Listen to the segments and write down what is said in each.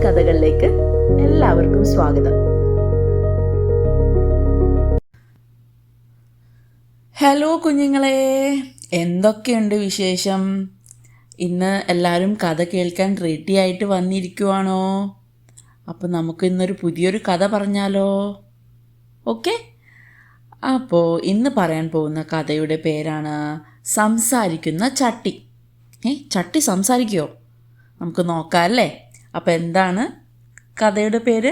കഥകളിലേക്ക് എല്ലാവർക്കും സ്വാഗതം. ഹലോ കുഞ്ഞുങ്ങളെ, എന്തൊക്കെയുണ്ട് വിശേഷം? ഇന്ന് എല്ലാവരും കഥ കേൾക്കാൻ റെഡി ആയിട്ട് വന്നിരിക്കുവാണോ? അപ്പോൾ നമുക്ക് ഇന്നൊരു പുതിയൊരു കഥ പറഞ്ഞാലോ? ഓക്കെ. അപ്പോൾ ഇന്ന് പറയാൻ പോകുന്ന കഥയുടെ പേരാണ് സംസാരിക്കുന്ന ചട്ടി. ചട്ടി സംസാരിക്കുമോ? നമുക്ക് നോക്കാം അല്ലേ? അപ്പോൾ എന്താണ് കഥയുടെ പേര്?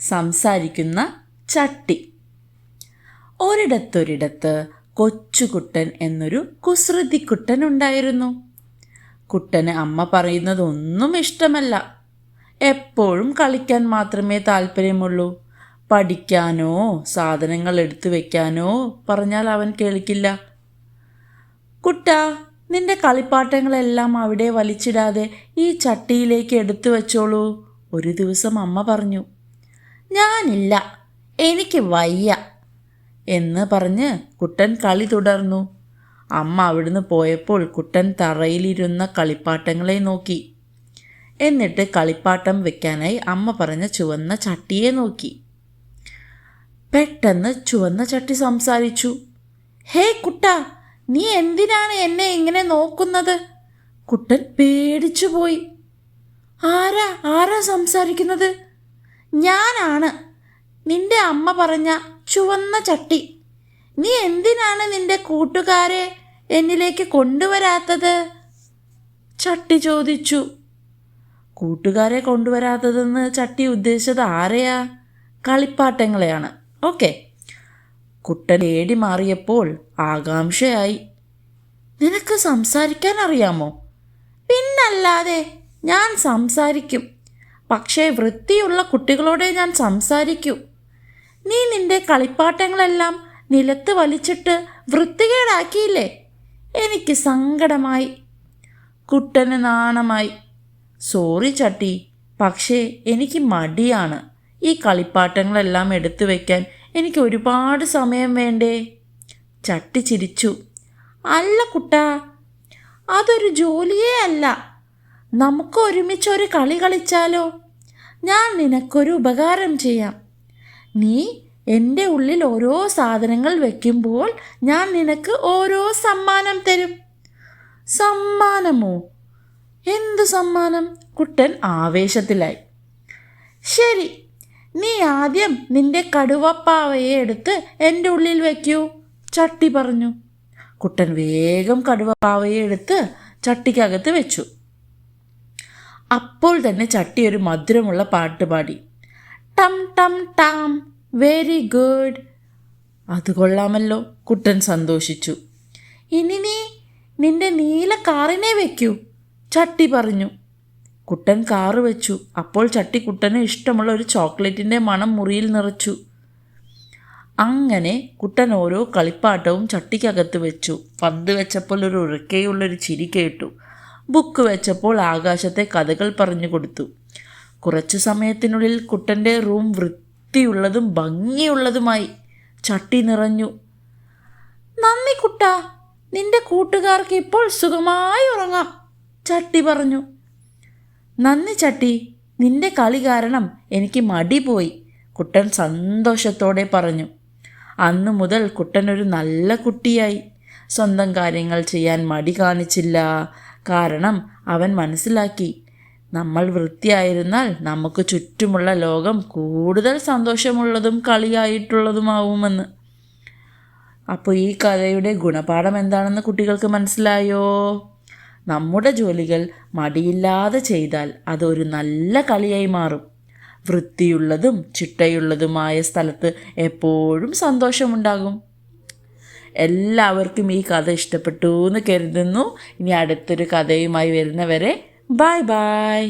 സംസാരിക്കുന്ന ചട്ടി. ഒരിടത്തൊരിടത്ത് കൊച്ചുകുട്ടൻ എന്നൊരു കുസൃതിക്കുട്ടൻ ഉണ്ടായിരുന്നു. കുട്ടന് അമ്മ പറയുന്നതൊന്നും ഇഷ്ടമല്ല. എപ്പോഴും കളിക്കാൻ മാത്രമേ താല്പര്യമുള്ളൂ. പഠിക്കാനോ സാധനങ്ങൾ എടുത്തു വയ്ക്കാനോ പറഞ്ഞാൽ അവൻ കേൾക്കില്ല. കുട്ടാ, നിന്റെ കളിപ്പാട്ടങ്ങളെല്ലാം അവിടെ വലിച്ചിടാതെ ഈ ചട്ടിയിലേക്ക് എടുത്തു വച്ചോളൂ, ഒരു ദിവസം അമ്മ പറഞ്ഞു. ഞാനില്ല, എനിക്ക് വയ്യ എന്ന് പറഞ്ഞ് കുട്ടൻ കളി തുടർന്നു. അമ്മ അവിടുന്ന് പോയപ്പോൾ കുട്ടൻ തറയിലിരുന്ന കളിപ്പാട്ടങ്ങളെ നോക്കി. എന്നിട്ട് കളിപ്പാട്ടം വെക്കാനായി അമ്മ പറഞ്ഞ ചുവന്ന ചട്ടിയെ നോക്കി. പെട്ടെന്ന് ചുവന്ന ചട്ടി സംസാരിച്ചു. ഹേ കുട്ടാ, നീ എന്തിനാണ് എന്നെ ഇങ്ങനെ നോക്കുന്നത്? കുട്ടൻ പേടിച്ചു പോയി. ആരാ സംസാരിക്കുന്നത്? ഞാനാണ്, നിന്റെ അമ്മ പറഞ്ഞ ചുവന്ന ചട്ടി. നീ എന്തിനാണ് നിന്റെ കൂട്ടുകാരെ എന്നിലേക്ക് കൊണ്ടുവരാത്തത്? ചട്ടി ചോദിച്ചു. കൂട്ടുകാരെ കൊണ്ടുവരാത്തതെന്ന് ചട്ടി ഉദ്ദേശിച്ചത് ആരെയാ? കളിപ്പാട്ടങ്ങളെയാണ്. ഓക്കെ. കുട്ടൻ ഏടി മാറിയപ്പോൾ ആകാംക്ഷയായി. നിനക്ക് സംസാരിക്കാൻ അറിയാമോ? പിന്നല്ലാതെ, ഞാൻ സംസാരിക്കും. പക്ഷേ വൃത്തിയുള്ള കുട്ടികളോടെ ഞാൻ സംസാരിക്കൂ. നീ നിന്റെ കളിപ്പാട്ടങ്ങളെല്ലാം നിലത്ത് വലിച്ചിട്ട് വൃത്തികേടാക്കിയില്ലേ? എനിക്ക് സങ്കടമായി. കുട്ടന് നാണമായി. സോറി ചട്ടി, പക്ഷേ എനിക്ക് മടിയാണ്. ഈ കളിപ്പാട്ടങ്ങളെല്ലാം എടുത്തു വയ്ക്കാൻ എനിക്ക് ഒരുപാട് സമയം വേണ്ടേ? ചട്ടി ചിരിച്ചു. അല്ല കുട്ടാ, അതൊരു ജോലിയേ അല്ല. നമുക്ക് ഒരുമിച്ചൊരു കളി കളിച്ചാലോ? ഞാൻ നിനക്കൊരു ഉപകാരം ചെയ്യാം. നീ എൻ്റെ ഉള്ളിൽ ഓരോ സാധനങ്ങൾ വയ്ക്കുമ്പോൾ ഞാൻ നിനക്ക് ഓരോ സമ്മാനം തരും. സമ്മാനമോ? എന്ത് സമ്മാനം? കുട്ടൻ ആവേശത്തിലായി. ശരി, നീ ആദ്യം നിന്റെ കടുവപ്പാവയെ എടുത്ത് എൻ്റെ ഉള്ളിൽ വയ്ക്കൂ, ചട്ടി പറഞ്ഞു. കുട്ടൻ വേഗം കടുവപ്പാവയെ എടുത്ത് ചട്ടിക്കകത്ത് വെച്ചു. അപ്പോൾ തന്നെ ചട്ടി ഒരു മധുരമുള്ള പാട്ട് പാടി. ടം ടം ടാം, വെരി ഗുഡ്. അത് കൊള്ളാമല്ലോ, കുട്ടൻ സന്തോഷിച്ചു. ഇനി നീ നിന്റെ നീല കാറിനെ വെക്കൂ, ചട്ടി പറഞ്ഞു. കുട്ടൻ കാറ് വെച്ചു. അപ്പോൾ ചട്ടി കുട്ടന് ഇഷ്ടമുള്ള ഒരു ചോക്ലേറ്റിൻ്റെ മണം മുറിയിൽ നിറച്ചു. അങ്ങനെ കുട്ടൻ ഓരോ കളിപ്പാട്ടവും ചട്ടിക്കകത്ത് വെച്ചു. പന്ത് വെച്ചപ്പോൾ ഒരു ഉറക്കെയുള്ളൊരു ചിരി കേട്ടു. ബുക്ക് വെച്ചപ്പോൾ ആകാശത്തെ കഥകൾ പറഞ്ഞു കൊടുത്തു. കുറച്ചു സമയത്തിനുള്ളിൽ കുട്ടൻ്റെ റൂം വൃത്തിയുള്ളതും ഭംഗിയുള്ളതുമായി. ചട്ടി നിറഞ്ഞു. നന്ദി കുട്ടാ, നിന്റെ കൂട്ടുകാർക്ക് ഇപ്പോൾ സുഖമായി ഉറങ്ങാം, ചട്ടി പറഞ്ഞു. നന്ദി ചട്ടി, നിന്റെ കളി കാരണം എനിക്ക് മടി പോയി, കുട്ടൻ സന്തോഷത്തോടെ പറഞ്ഞു. അന്നു മുതൽ കുട്ടൻ ഒരു നല്ല കുട്ടിയായി. സ്വന്തം കാര്യങ്ങൾ ചെയ്യാൻ മടി കാണിച്ചില്ല. കാരണം അവൻ മനസ്സിലാക്കി, നമ്മൾ വൃത്തിയായിരുന്നാൽ നമുക്ക് ചുറ്റുമുള്ള ലോകം കൂടുതൽ സന്തോഷമുള്ളതും കളിയായിട്ടുള്ളതുമാവുമെന്ന്. അപ്പോൾ ഈ കഥയുടെ ഗുണപാഠം എന്താണെന്ന് കുട്ടികൾക്ക് മനസ്സിലായോ? നമ്മുടെ ജോലികൾ മടിയില്ലാതെ ചെയ്താൽ അതൊരു നല്ല കളിയായി മാറും. വൃത്തിയുള്ളതും ചിട്ടയുള്ളതുമായ സ്ഥലത്ത് എപ്പോഴും സന്തോഷമുണ്ടാകും. എല്ലാവർക്കും ഈ കഥ ഇഷ്ടപ്പെട്ടു എന്ന് കരുതുന്നു. ഇനി അടുത്തൊരു കഥയുമായി വരുന്നവരെ ബൈ ബൈ.